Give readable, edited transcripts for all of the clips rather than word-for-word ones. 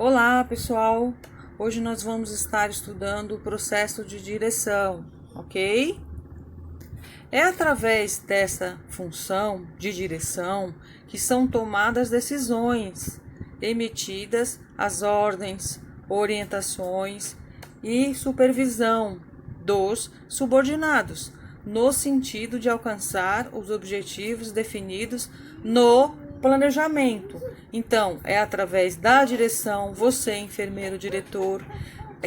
Olá, pessoal! Hoje nós vamos estar estudando o processo de direção, ok? É através dessa função de direção que são tomadas decisões, emitidas as ordens, orientações e supervisão dos subordinados, no sentido de alcançar os objetivos definidos no planejamento. Então, é através da direção, você, enfermeiro, diretor,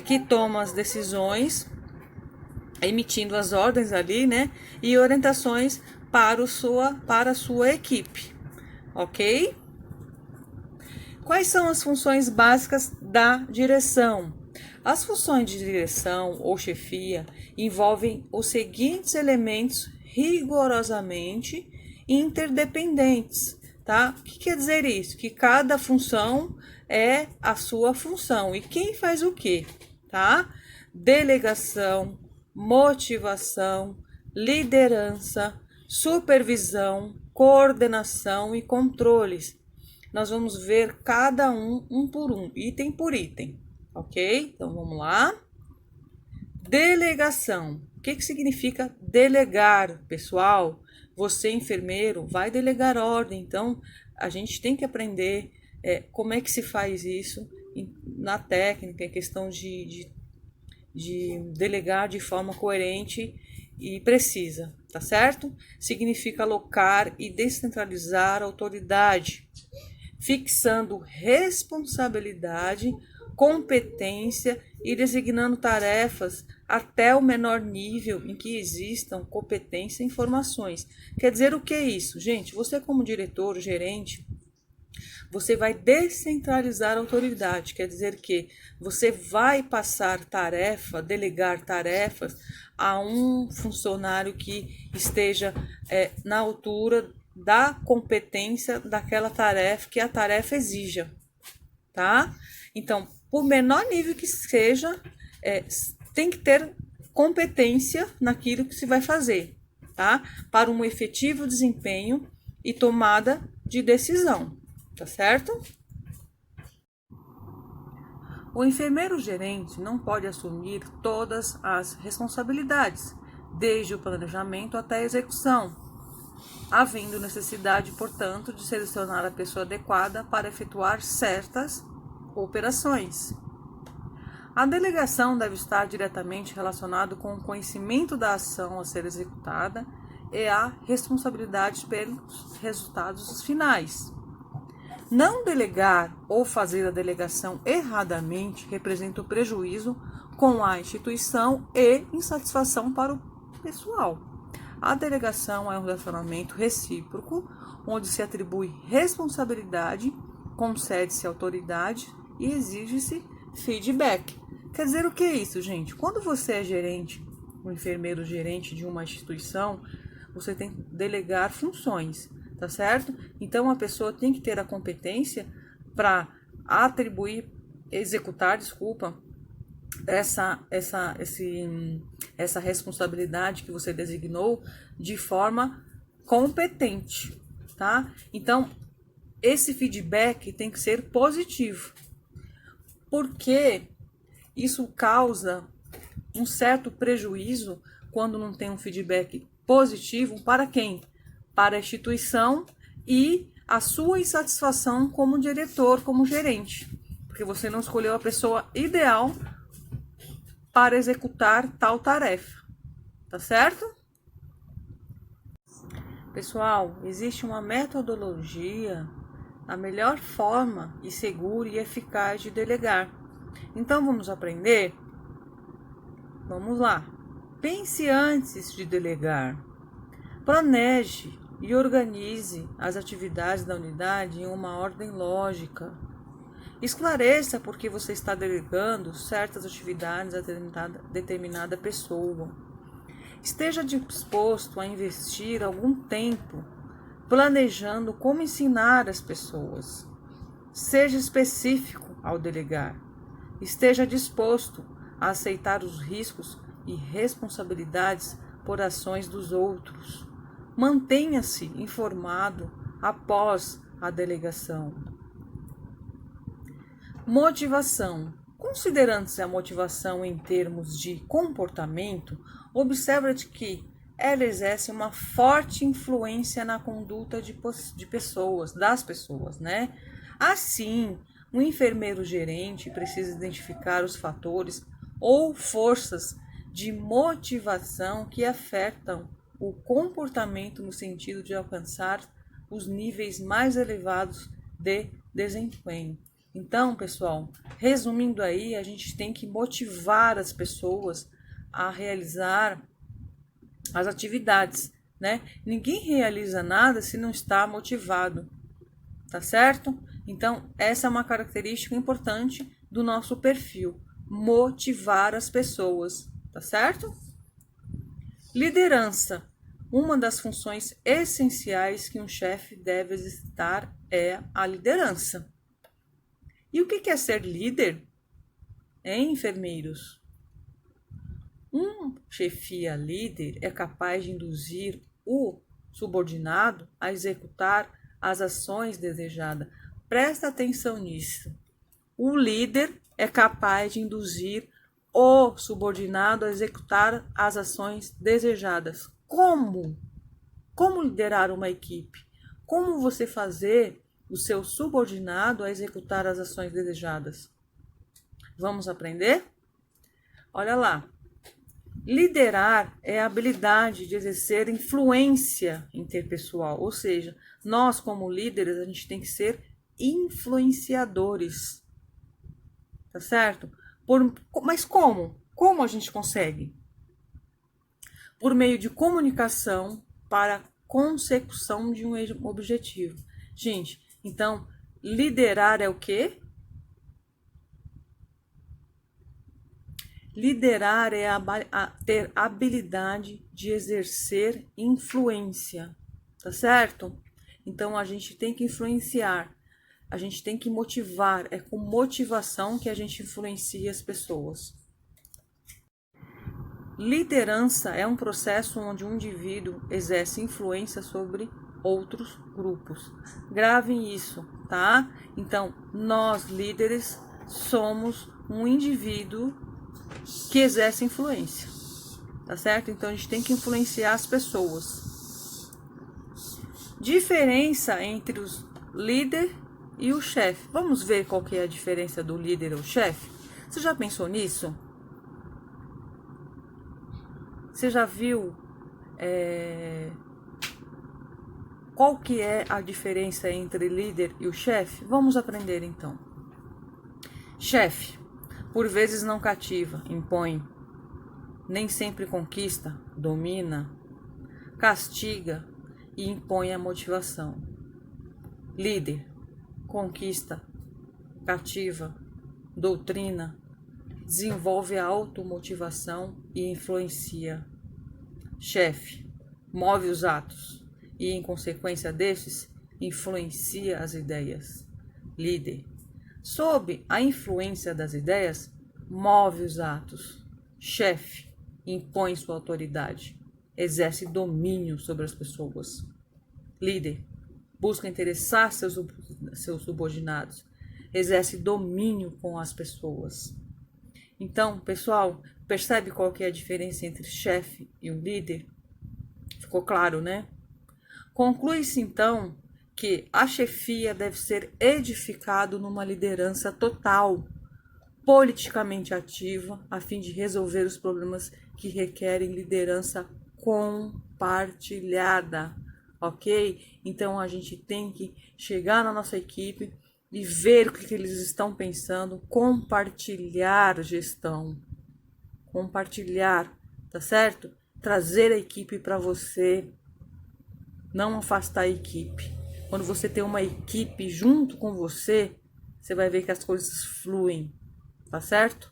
que toma as decisões, emitindo as ordens ali, né? E orientações para a sua equipe, ok? Quais são as funções básicas da direção? As funções de direção ou chefia envolvem os seguintes elementos rigorosamente interdependentes, tá? O que quer dizer isso? Que cada função é a sua função e quem faz o quê, tá? Delegação, motivação, liderança, supervisão, coordenação e controles. Nós vamos ver cada um por um, item por item, ok? Então vamos lá. Delegação. O que significa delegar, pessoal? Você, enfermeiro, vai delegar ordem. Então a gente tem que aprender como é que se faz isso na técnica, em questão de delegar de forma coerente e precisa, tá certo? Significa alocar e descentralizar a autoridade, fixando responsabilidade, competência e designando tarefas até o menor nível em que existam competência e informações. Quer dizer o que é isso? Gente, você como diretor, gerente, você vai descentralizar a autoridade, quer dizer que você vai passar tarefa, delegar tarefas a um funcionário que esteja na altura da competência daquela tarefa, que a tarefa exija, tá? Então, por menor nível que seja, tem que ter competência naquilo que se vai fazer, tá? Para um efetivo desempenho e tomada de decisão. Tá certo? O enfermeiro gerente não pode assumir todas as responsabilidades, desde o planejamento até a execução, havendo necessidade, portanto, de selecionar a pessoa adequada para efetuar certas operações. A delegação deve estar diretamente relacionada com o conhecimento da ação a ser executada e a responsabilidade pelos resultados finais. Não delegar ou fazer a delegação erradamente representa o prejuízo com a instituição e insatisfação para o pessoal. A delegação é um relacionamento recíproco, onde se atribui responsabilidade, concede-se autoridade e exige-se feedback. Quer dizer o que é isso, gente? Quando você é gerente, um enfermeiro gerente de uma instituição, você tem que delegar funções. Tá certo? Então a pessoa tem que ter a competência para executar, essa responsabilidade que você designou de forma competente, tá? Então esse feedback tem que ser positivo, porque isso causa um certo prejuízo quando não tem um feedback positivo para quem? Para a instituição e a sua insatisfação como diretor, como gerente, porque você não escolheu a pessoa ideal para executar tal tarefa, tá certo? Pessoal, existe uma metodologia, a melhor forma e segura e eficaz de delegar. Então vamos aprender? Vamos lá. Pense antes de delegar. Planeje e organize as atividades da unidade em uma ordem lógica. Esclareça por que você está delegando certas atividades a determinada pessoa. Esteja disposto a investir algum tempo planejando como ensinar as pessoas. Seja específico ao delegar. Esteja disposto a aceitar os riscos e responsabilidades por ações dos outros. Mantenha-se informado após a delegação. Motivação. Considerando-se a motivação em termos de comportamento, observa-te que ela exerce uma forte influência na conduta de pessoas, das pessoas, né? Assim, um enfermeiro gerente precisa identificar os fatores ou forças de motivação que afetam o comportamento no sentido de alcançar os níveis mais elevados de desempenho. Então, pessoal, resumindo aí, a gente tem que motivar as pessoas a realizar as atividades, né? Ninguém realiza nada se não está motivado, tá certo? Então, essa é uma característica importante do nosso perfil, motivar as pessoas, tá certo? Liderança. Uma das funções essenciais que um chefe deve exercitar é a liderança. E o que é ser líder? Hein, enfermeiros? Um chefia líder é capaz de induzir o subordinado a executar as ações desejadas. Presta atenção nisso. O líder é capaz de induzir o subordinado a executar as ações desejadas. Como? Como liderar uma equipe? Como você fazer o seu subordinado a executar as ações desejadas? Vamos aprender? Olha lá. Liderar é a habilidade de exercer influência interpessoal, ou seja, nós como líderes a gente tem que ser influenciadores, tá certo? Mas como? Como a gente consegue? Por meio de comunicação para consecução de um objetivo. Gente, então, liderar é o quê? Liderar é ter habilidade de exercer influência, tá certo? Então, a gente tem que influenciar, a gente tem que motivar, é com motivação que a gente influencia as pessoas. Liderança é um processo onde um indivíduo exerce influência sobre outros grupos. Gravem isso, tá? Então, nós líderes somos um indivíduo que exerce influência, tá certo? Então, a gente tem que influenciar as pessoas. Diferença entre os líder e o chefe. Vamos ver qual que é a diferença do líder e o chefe? Você já pensou nisso? Você já viu qual que é a diferença entre líder e o chefe? Vamos aprender então. Chefe, por vezes não cativa, impõe, nem sempre conquista, domina, castiga e impõe a motivação. Líder, conquista, cativa, doutrina, desenvolve a automotivação e influencia. Chefe, move os atos e, em consequência destes, influencia as ideias. Líder, sob a influência das ideias, move os atos. Chefe, impõe sua autoridade, exerce domínio sobre as pessoas. Líder, busca interessar seus subordinados, exerce domínio com as pessoas. Então, pessoal, percebe qual que é a diferença entre chefe e o líder? Ficou claro, né? Conclui-se, então, que a chefia deve ser edificada numa liderança total, politicamente ativa, a fim de resolver os problemas que requerem liderança compartilhada, ok? Então, a gente tem que chegar na nossa equipe e ver o que eles estão pensando, compartilhar gestão, compartilhar, tá certo? Trazer a equipe para você, não afastar a equipe. Quando você tem uma equipe junto com você, você vai ver que as coisas fluem, tá certo?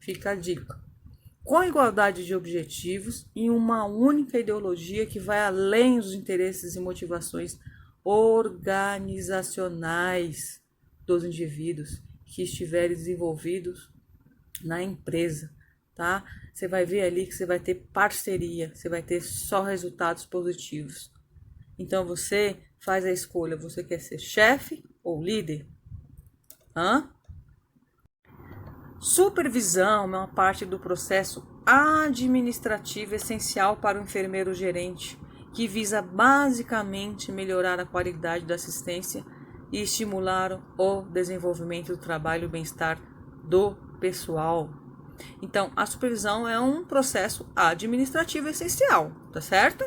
Fica a dica. Com igualdade de objetivos e uma única ideologia que vai além dos interesses e motivações organizacionais dos indivíduos que estiverem desenvolvidos na empresa, tá? Você vai ver ali que você vai ter parceria, você vai ter só resultados positivos. Então você faz a escolha, você quer ser chefe ou líder? Supervisão é uma parte do processo administrativo essencial para o enfermeiro gerente, que visa basicamente melhorar a qualidade da assistência e estimular o desenvolvimento do trabalho e o bem-estar do pessoal. Então, a supervisão é um processo administrativo essencial, tá certo?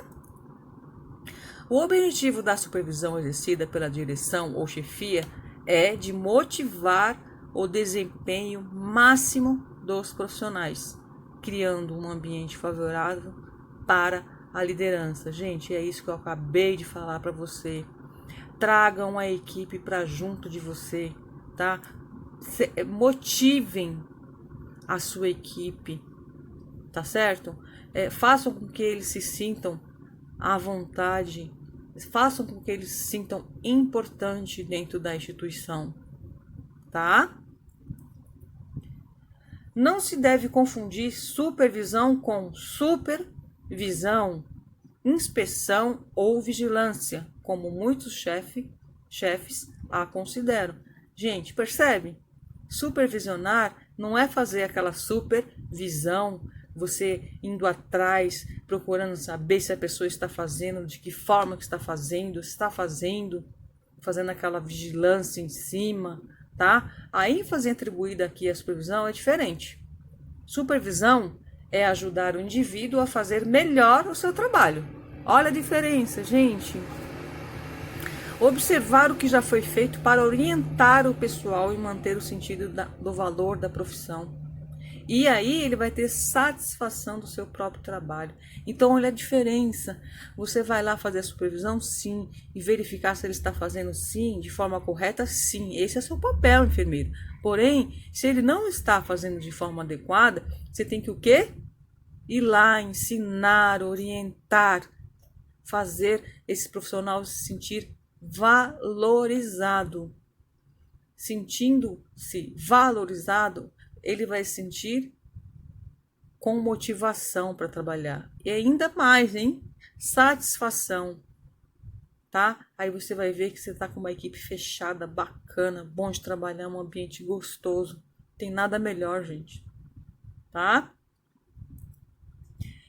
O objetivo da supervisão exercida pela direção ou chefia é de motivar o desempenho máximo dos profissionais, criando um ambiente favorável para a liderança. Gente, é isso que eu acabei de falar para você. Tragam a equipe para junto de você, tá? Motivem a sua equipe, tá certo? Façam com que eles se sintam à vontade, façam com que eles se sintam importantes dentro da instituição, tá? Não se deve confundir supervisão com supervisão, inspeção ou vigilância, como muitos chefes a consideram. Gente, percebe? Supervisionar não é fazer aquela supervisão, você indo atrás, procurando saber se a pessoa está fazendo, de que forma que está fazendo, fazendo aquela vigilância em cima, tá? A ênfase atribuída aqui à supervisão é diferente. Supervisão é ajudar o indivíduo a fazer melhor o seu trabalho. Olha a diferença, gente. Observar o que já foi feito para orientar o pessoal e manter o sentido do valor da profissão. E aí ele vai ter satisfação do seu próprio trabalho. Então olha a diferença. Você vai lá fazer a supervisão, sim, e verificar se ele está fazendo, sim, de forma correta, sim. Esse é seu papel, enfermeiro. Porém, se ele não está fazendo de forma adequada, você tem que o quê? Ir lá, ensinar, orientar, fazer esse profissional se sentir valorizado. Sentindo-se valorizado, ele vai se sentir com motivação para trabalhar. E ainda mais, hein? Satisfação, tá? Aí você vai ver que você tá com uma equipe fechada, bacana, bom de trabalhar, um ambiente gostoso. Tem nada melhor, gente, tá?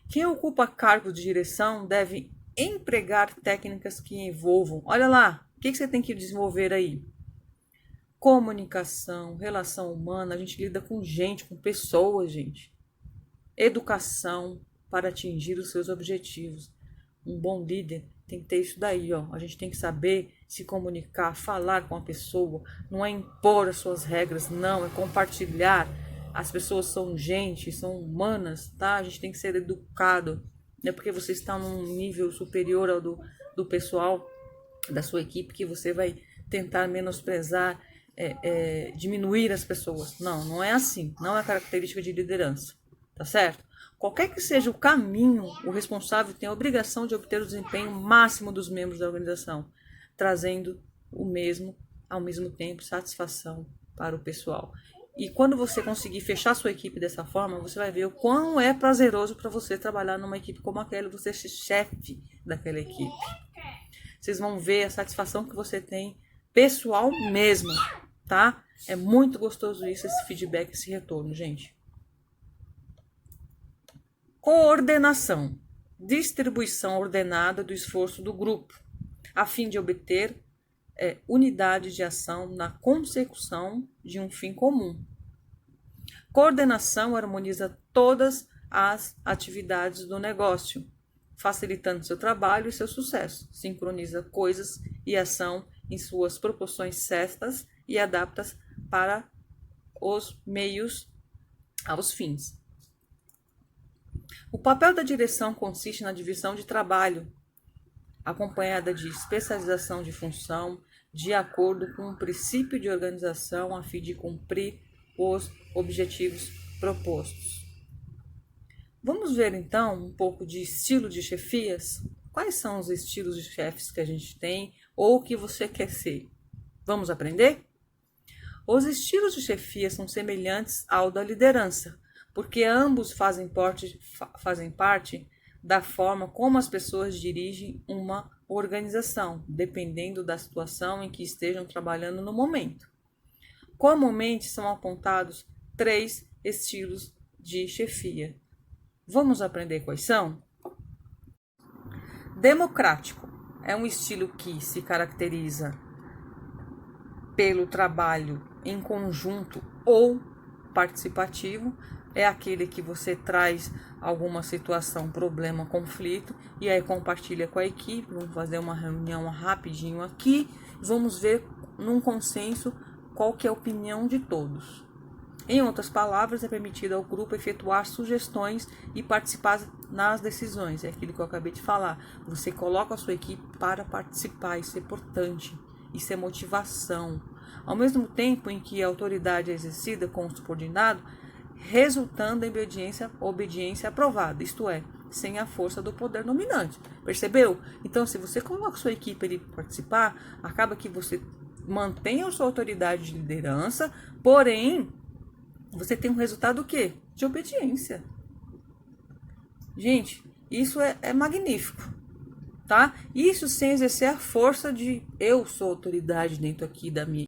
Quem ocupa cargo de direção deve empregar técnicas que envolvam. Olha lá, o que você tem que desenvolver aí? Comunicação, relação humana, a gente lida com gente, com pessoas, gente. Educação para atingir os seus objetivos. Um bom líder tem que ter isso daí, ó. A gente tem que saber se comunicar, falar com a pessoa, não é impor as suas regras, não, é compartilhar. As pessoas são gente, são humanas, tá? A gente tem que ser educado. Não é porque você está num nível superior ao do pessoal da sua equipe que você vai tentar menosprezar, diminuir as pessoas. Não, não é assim. Não é característica de liderança, tá certo? Qualquer que seja o caminho, o responsável tem a obrigação de obter o desempenho máximo dos membros da organização, trazendo ao mesmo tempo, satisfação para o pessoal. E quando você conseguir fechar sua equipe dessa forma, você vai ver o quão é prazeroso para você trabalhar numa equipe como aquela, você ser chefe daquela equipe. Vocês vão ver a satisfação que você tem pessoal mesmo, tá? É muito gostoso isso, esse feedback, esse retorno, gente. Coordenação. Distribuição ordenada do esforço do grupo, a fim de obter unidade de ação na consecução de um fim comum. Coordenação harmoniza todas as atividades do negócio, facilitando seu trabalho e seu sucesso. Sincroniza coisas e ação em suas proporções certas e adapta para os meios aos fins. O papel da direção consiste na divisão de trabalho, acompanhada de especialização de função, de acordo com o princípio de organização, a fim de cumprir os objetivos propostos. Vamos ver então um pouco de estilo de chefias? Quais são os estilos de chefes que a gente tem ou que você quer ser? Vamos aprender? Os estilos de chefia são semelhantes ao da liderança, porque ambos fazem parte da forma como as pessoas dirigem uma organização, dependendo da situação em que estejam trabalhando no momento. Comumente são apontados 3 estilos de chefia. Vamos aprender quais são? Democrático é um estilo que se caracteriza pelo trabalho em conjunto ou participativo. É aquele que você traz alguma situação, problema, conflito e aí compartilha com a equipe. Vamos fazer uma reunião rapidinho aqui, vamos ver num consenso qual que é a opinião de todos. Em outras palavras, é permitido ao grupo efetuar sugestões e participar nas decisões. É aquilo que eu acabei de falar. Você coloca a sua equipe para participar, isso é importante, isso é motivação. Ao mesmo tempo em que a autoridade é exercida com o subordinado, resultando em obediência aprovada, isto é, sem a força do poder dominante. Percebeu? Então, se você coloca a sua equipe para participar, acaba que você mantém a sua autoridade de liderança, porém, você tem um resultado o quê? De obediência. Gente, isso é magnífico, tá? Isso sem exercer a força de eu sou autoridade dentro aqui da minha